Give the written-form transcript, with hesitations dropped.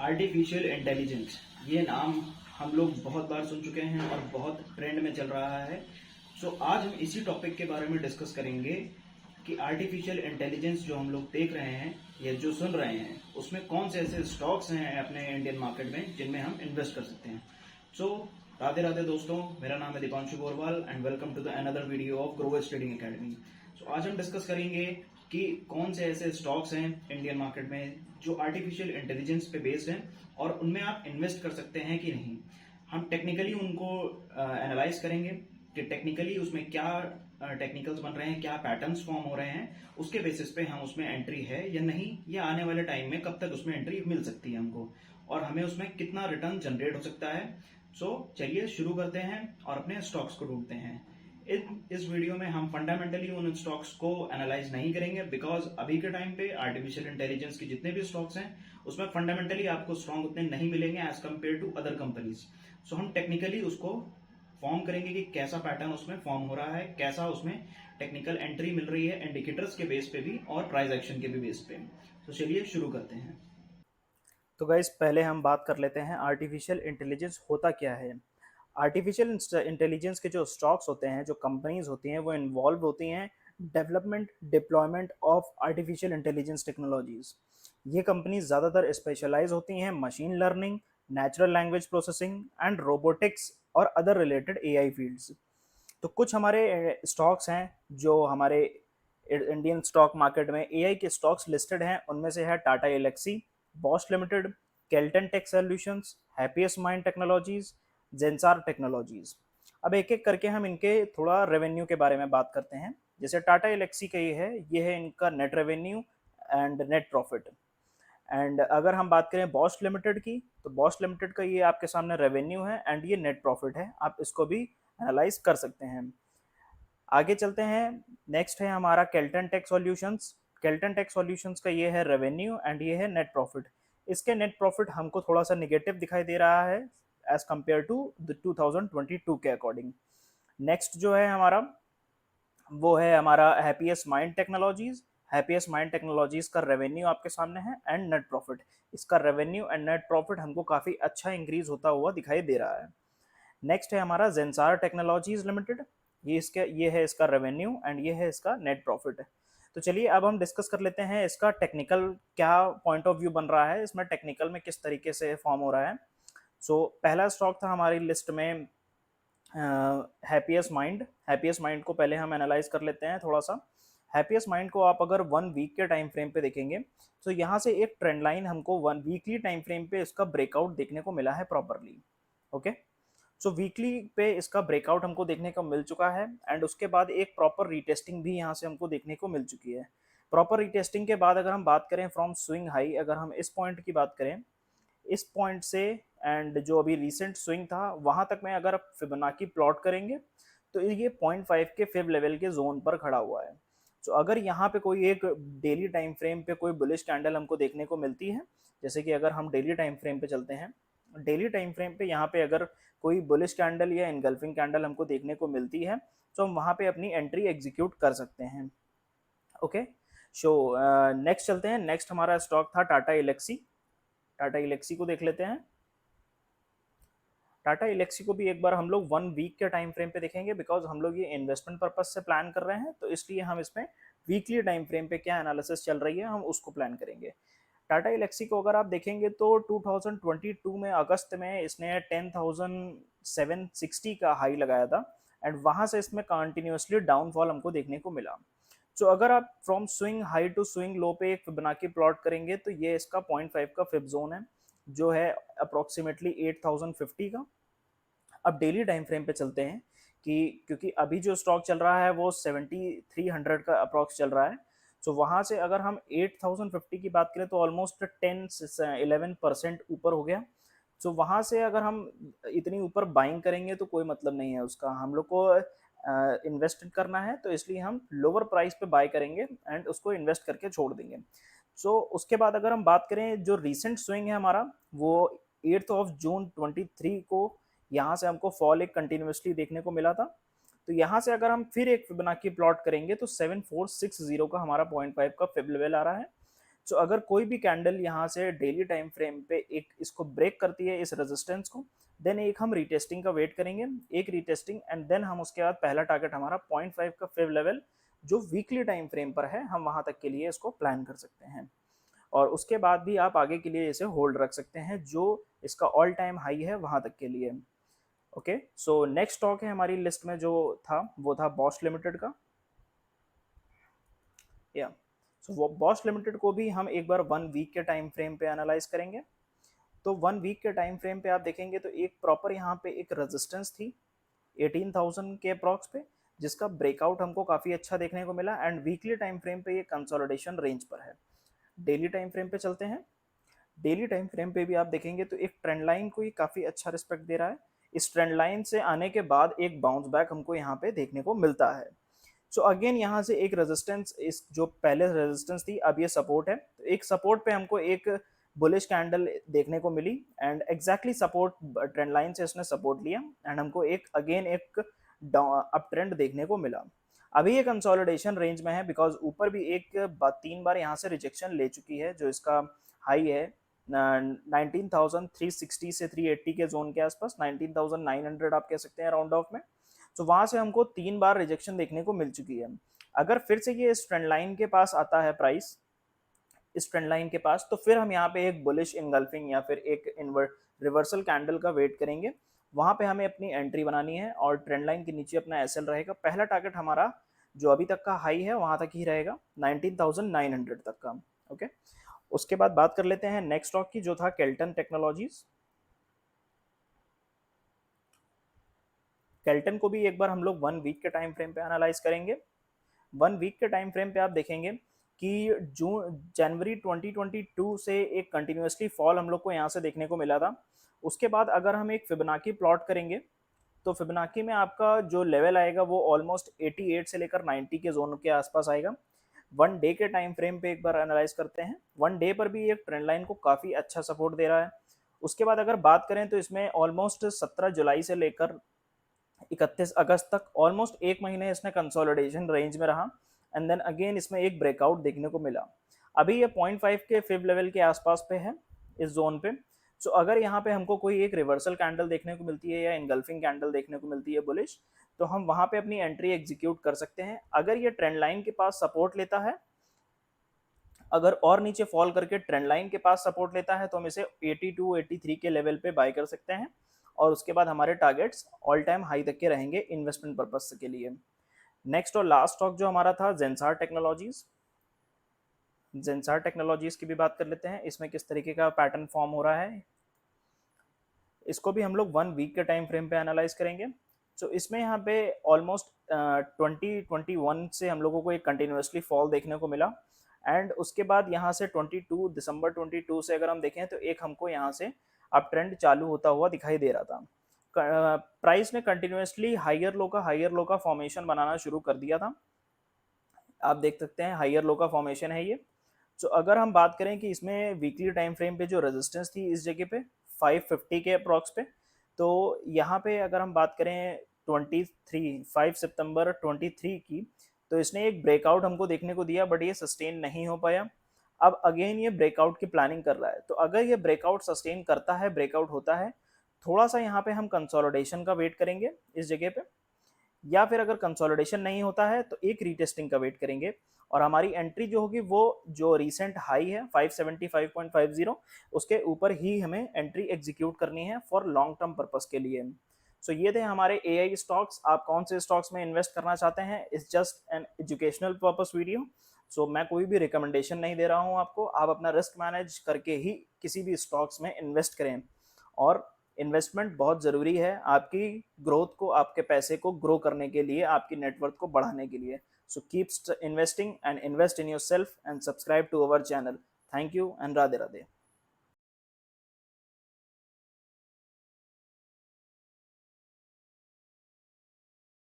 Artificial intelligence, ये नाम हम लोग बहुत बार सुन चुके हैं और बहुत ट्रेंड में चल रहा है। आज हम इसी टॉपिक के बारे में डिस्कस करेंगे कि आर्टिफिशियल इंटेलिजेंस जो हम लोग देख रहे हैं या जो सुन रहे हैं, उसमें कौन से ऐसे स्टॉक्स हैं अपने इंडियन मार्केट में जिनमें हम इन्वेस्ट कर सकते हैं। राधे राधे दोस्तों, मेरा नाम है Deepanshu Gorwal and welcome to the another video of Grovers trading academy. आज हम डिस्कस करेंगे कि कौन से ऐसे स्टॉक्स हैं इंडियन मार्केट में जो आर्टिफिशियल इंटेलिजेंस पे बेस्ड हैं और उनमें आप इन्वेस्ट कर सकते हैं कि नहीं। हम टेक्निकली उनको एनालाइज करेंगे कि टेक्निकली उसमें क्या टेक्निकल्स बन रहे हैं, क्या पैटर्न्स फॉर्म हो रहे हैं, उसके बेसिस पे हम उसमें एंट्री है या नहीं, या आने वाले टाइम में कब तक उसमें एंट्री मिल सकती है हमको और हमें उसमें कितना रिटर्न जनरेट हो सकता है। चलिए शुरू करते हैं और अपने स्टॉक्स को ढूंढते हैं। इस वीडियो में हम फंडामेंटली उन स्टॉक्स को एनालाइज नहीं करेंगे बिकॉज अभी के टाइम पे आर्टिफिशियल इंटेलिजेंस की जितने भी स्टॉक्स हैं उसमें फंडामेंटली आपको स्ट्रॉन्ग उतने नहीं मिलेंगे as compare to other companies. हम टेक्निकली उसको फॉर्म करेंगे कि कैसा पैटर्न उसमें फॉर्म हो रहा है, कैसा उसमें टेक्निकल एंट्री मिल रही है इंडिकेटर्स के बेस पे भी और प्राइस एक्शन के भी बेस पे। चलिए शुरू करते हैं। तो गाइस, पहले हम बात कर लेते हैं आर्टिफिशियल इंटेलिजेंस होता क्या है। आर्टिफिशियल इंटेलिजेंस के जो स्टॉक्स होते हैं, जो कंपनीज होती हैं, वो इन्वॉल्व होती हैं development deployment of artificial intelligence technologies. ये कंपनीज ज़्यादातर स्पेशलाइज होती हैं machine learning, natural language processing and robotics और अदर रिलेटेड एआई फील्ड्स। तो कुछ हमारे स्टॉक्स हैं जो हमारे इंडियन स्टॉक मार्केट में एआई के स्टॉक्स लिस्टेड हैं। उनमें से है Tata Elxsi, Bosch Limited, Kellton Tech Solutions, Happiest Mind Technologies, Zensar Technologies. अब एक एक करके हम इनके थोड़ा रेवेन्यू के बारे में बात करते हैं। जैसे टाटा एलेक्सी का ये है इनका net revenue and net profit. And अगर हम बात करें बॉश लिमिटेड की, तो बॉश लिमिटेड का ये आपके सामने रेवेन्यू है एंड ये नेट प्रॉफिट है। आप इसको भी एनालाइज कर सकते हैं। आगे चलते हैं। नेक्स्ट है हमारा Kellton Tech Solutions. Kellton Tech Solutions का ये है रेवेन्यू एंड ये है नेट प्रॉफिट। इसके नेट प्रॉफिट हमको थोड़ा सा निगेटिव दिखाई दे रहा है एज कंपेयर टू द 2022 के अकॉर्डिंग। नेक्स्ट जो है हमारा, वो है हमारा happiest Mind technologies. Happiest Mind technologies का रेवेन्यू आपके सामने है एंड नेट प्रॉफिट। इसका रेवेन्यू एंड नेट प्रॉफिट हमको काफ़ी अच्छा इंक्रीज होता हुआ दिखाई दे रहा है। नेक्स्ट है हमारा जेंसार टेक्नोलॉजीज लिमिटेड। ये है इसका रेवेन्यू एंड ये है इसका नेट प्रॉफिट। तो चलिए अब हम डिस्कस कर लेते हैं इसका टेक्निकल क्या पॉइंट ऑफ व्यू बन रहा है, इसमें टेक्निकल में किस तरीके से फॉर्म हो रहा है। पहला स्टॉक था हमारी लिस्ट में हैप्पीएस्ट माइंड। हैप्पीएस्ट माइंड को पहले हम एनालाइज कर लेते हैं थोड़ा सा। हैप्पीएस्ट माइंड को आप अगर 1 वीक के टाइम फ्रेम पे देखेंगे तो यहाँ से एक ट्रेंड लाइन हमको 1 वीकली टाइम फ्रेम पे इसका ब्रेकआउट देखने को मिला है प्रॉपरली। ओके, वीकली पे इसका ब्रेकआउट हमको देखने को मिल चुका है एंड उसके बाद एक प्रॉपर रीटेस्टिंग भी यहाँ से हमको देखने को मिल चुकी है। प्रॉपर रीटेस्टिंग के बाद अगर हम बात करें फ्रॉम स्विंग हाई, अगर हम इस पॉइंट की बात करें, इस पॉइंट से एंड जो अभी रिसेंट स्विंग था वहां तक में अगर फिबोनाची प्लॉट करेंगे तो ये 0.5 के फिब लेवल के जोन पर खड़ा हुआ है। अगर यहाँ पे कोई एक डेली टाइम फ्रेम पे कोई बुलिश कैंडल हमको देखने को मिलती है, जैसे कि अगर हम डेली टाइम फ्रेम पे चलते हैं, डेली टाइम फ्रेम पे यहाँ पे अगर कोई बुलिश कैंडल या इनगल्फिंग कैंडल हमको देखने को मिलती है तो हम वहाँ पे अपनी एंट्री एग्जीक्यूट कर सकते हैं। ओके, नेक्स्ट चलते हैं। नेक्स्ट हमारा स्टॉक था टाटा एलेक्सी। टाटा एलेक्सी को देख लेते हैं। टाटा एलेक्सी को भी एक बार हम लोग 1 वीक के टाइम फ्रेम पे देखेंगे बिकॉज हम लोग ये इन्वेस्टमेंट पर्पज से प्लान कर रहे हैं, तो इसलिए हम इसमें वीकली टाइम फ्रेम पे क्या एनालिसिस चल रही है हम उसको प्लान करेंगे। टाटा एलेक्सी को अगर आप देखेंगे तो 2022 में अगस्त में इसने 10,760 का हाई लगाया था एंड वहां से इसमें कंटिन्यूसली डाउनफॉल हमको देखने को मिला। अगर आप from swing high to swing low पे एक फिबोनाची प्लॉट करेंगे तो ये इसका 0.5 का फिब जोन है जो है अप्रोक्सीमेटली 8,050 का। अब डेली टाइम फ्रेम पे चलते हैं कि क्योंकि अभी जो स्टॉक चल रहा है वो 7,300 का अप्रॉक्स चल रहा है। वहां से अगर हम 8,050 की बात करें तो ऑलमोस्ट 10-11% ऊपर हो गया। वहां से अगर हम इतनी ऊपर बाइंग करेंगे तो कोई मतलब नहीं है उसका, हम लोग को इन्वेस्ट करना है, तो इसलिए हम लोअर प्राइस पे बाय करेंगे एंड उसको इन्वेस्ट करके छोड़ देंगे। उसके बाद अगर हम बात करें जो रिसेंट स्विंग है हमारा, वो 8 जून 23 को यहाँ से हमको फॉल एक कंटिन्यूसली देखने को मिला था। तो यहाँ से अगर हम फिर एक फिबोनाची प्लॉट करेंगे तो 7460 का हमारा 0.5 का फिब लेवल आ रहा है। सो अगर कोई भी कैंडल यहाँ से डेली टाइम फ्रेम पे एक इसको ब्रेक करती है इस रेजिस्टेंस को, देन एक हम रीटेस्टिंग का वेट करेंगे, एक रीटेस्टिंग, एंड देन हम उसके बाद पहला टारगेट हमारा 0.5 का फिर लेवल जो वीकली टाइम फ्रेम पर है, हम वहां तक के लिए इसको प्लान कर सकते हैं। और उसके बाद भी आप आगे के लिए इसे होल्ड रख सकते हैं जो इसका ऑल टाइम हाई है वहां तक के लिए। ओके, सो नेक्स्ट स्टॉक है हमारी लिस्ट में जो था वो था बॉश लिमिटेड का। या सो वो बॉश लिमिटेड को भी हम एक बार 1 वीक के टाइम फ्रेम पे एनालाइज करेंगे। तो 1 वीक के टाइम फ्रेम पे आप देखेंगे तो एक प्रॉपर यहाँ पे एक रेजिस्टेंस थी 18,000 के अप्रॉक्स पे, जिसका ब्रेकआउट हमको काफ़ी अच्छा देखने को मिला, एंड वीकली टाइम फ्रेम पे ये कंसोलिडेशन रेंज पर है। डेली टाइम फ्रेम पे चलते हैं। डेली टाइम फ्रेम पे भी आप देखेंगे तो एक ट्रेंड लाइन को ये काफ़ी अच्छा रिस्पेक्ट दे रहा है। इस ट्रेंड लाइन से आने के बाद एक बाउंस बैक हमको यहाँ पे देखने को मिलता है। सो अगेन यहाँ से एक रेजिस्टेंस, इस जो पहले रेजिस्टेंस थी अब ये सपोर्ट है, तो एक सपोर्ट पे हमको एक बुलिश कैंडल देखने को मिली, and exactly support trend line से इसने सपोर्ट लिया, एंड हमको एक अगेन एक अप ट्रेंड देखने को मिला। अभी ये कंसोलिडेशन रेंज में है बिकॉज ऊपर भी एक 3 बार यहाँ से रिजेक्शन ले चुकी है, जो इसका हाई है 19,360 से 380 के जोन के आसपास, 19,900 आप कह सकते हैं राउंड ऑफ में। तो वहां से हमको 3 बार रिजेक्शन देखने को मिल चुकी है। अगर फिर से ये इस ट्रेंड लाइन के पास आता है प्राइस, इस ट्रेंड लाइन के पास, तो फिर हम यहाँ पे एक बुलिश इनगल्फिंग या फिर एक रिवर्सल कैंडल का वेट करेंगे। वहां पे हमें अपनी एंट्री बनानी है और ट्रेंड लाइन के नीचे अपना एसएल रहेगा। पहला टारगेट हमारा जो अभी तक का हाई है वहां तक ही रहेगा 19,900 तक का। ओके, उसके बाद बात कर लेते हैं नेक्स्ट स्टॉक की जो था केल्टन टेक्नोलॉजीज। केल्टन को भी एक बार हम लोग 1 वीक के टाइम फ्रेम पे एनालाइज करेंगे। 1 वीक के टाइम फ्रेम पे आप देखेंगे कि जनवरी 2022 से एक कंटिन्यूसली फॉल हम लोग को यहाँ से देखने को मिला था। उसके बाद अगर हम एक फिबोनाची प्लॉट करेंगे तो फिबोनाची में आपका जो लेवल आएगा वो ऑलमोस्ट 88 से लेकर 90 के जोन के आसपास आएगा। 1 डे के टाइम फ्रेम पे एक बार एनालाइज करते हैं। 1 डे पर भी एक ट्रेंड लाइन को काफ़ी अच्छा सपोर्ट दे रहा है। उसके बाद अगर बात करें तो इसमें ऑलमोस्ट 17 जुलाई से लेकर 31 अगस्त तक ऑलमोस्ट 1 महीने इसने कंसोलिडेशन रेंज में रहा, एंड देन अगेन इसमें एक ब्रेकआउट देखने को मिला। अभी ये 0.5 के फिब लेवल के आसपास पे है इस जोन पे। सो अगर यहाँ पे हमको कोई एक रिवर्सल कैंडल देखने को मिलती है या इंगल्फिंग कैंडल देखने को मिलती है बुलिश, तो हम वहां पे अपनी एंट्री एग्जीक्यूट कर सकते हैं। अगर ये ट्रेंड लाइन के पास सपोर्ट लेता है, अगर और नीचे फॉल करके ट्रेंड लाइन के पास सपोर्ट लेता है, तो हम इसे 82 83 के लेवल पे बाय कर सकते हैं, और उसके बाद हमारे टारगेट्स ऑल टाइम हाई तक के रहेंगे इन्वेस्टमेंट पर्पस के लिए। नेक्स्ट और लास्ट स्टॉक जो हमारा था जेंसार टेक्नोलॉजीज। जेंसार टेक्नोलॉजीज की भी बात कर लेते हैं, इसमें किस तरीके का पैटर्न फॉर्म हो रहा है। इसको भी हम लोग 1 वीक के टाइम फ्रेम पे एनालाइज करेंगे। तो इसमें यहाँ पे ऑलमोस्ट 2021 से हम लोगों को एक कंटिन्यूसली फॉल देखने को मिला, एंड उसके बाद यहाँ से 22 दिसंबर 22 से अगर हम देखें तो एक हमको यहाँ से अब ट्रेंड चालू होता हुआ दिखाई दे रहा था। प्राइस ने कंटिन्यूसली हायर लो का फॉर्मेशन बनाना शुरू कर दिया था। आप देख सकते हैं हायर लो का फॉर्मेशन है ये। तो अगर हम बात करें कि इसमें वीकली टाइम फ्रेम पे जो रेजिस्टेंस थी इस जगह पे 550 के अप्रॉक्स पे, तो यहाँ पे अगर हम बात करें 5 सितंबर 23 की, तो इसने एक ब्रेकआउट हमको देखने को दिया, बट ये सस्टेन नहीं हो पाया। अब अगेन ये ब्रेकआउट की प्लानिंग कर रहा है, तो अगर ये ब्रेकआउट सस्टेन करता है, ब्रेकआउट होता है, थोड़ा सा यहाँ पे हम कंसोलिडेशन का वेट करेंगे इस जगह पे, या फिर अगर कंसोलिडेशन नहीं होता है तो एक रीटेस्टिंग का वेट करेंगे, और हमारी एंट्री जो होगी वो जो रीसेंट हाई है 575.50 उसके ऊपर ही हमें एंट्री एग्जीक्यूट करनी है फॉर लॉन्ग टर्म पर्पस के लिए। सो ये थे हमारे एआई स्टॉक्स। आप कौन से स्टॉक्स में इन्वेस्ट करना चाहते हैं, it's just an educational purpose video. So मैं कोई भी रिकमेंडेशन नहीं दे रहा हूँ आपको, आप अपना रिस्क मैनेज करके ही किसी भी स्टॉक्स में इन्वेस्ट करें। और इन्वेस्टमेंट बहुत ज़रूरी है आपकी ग्रोथ को, आपके पैसे को ग्रो करने के लिए, आपकी नेटवर्थ को बढ़ाने के लिए। So keep investing and invest in yourself and subscribe to our channel. Thank you and Radhe Radhe.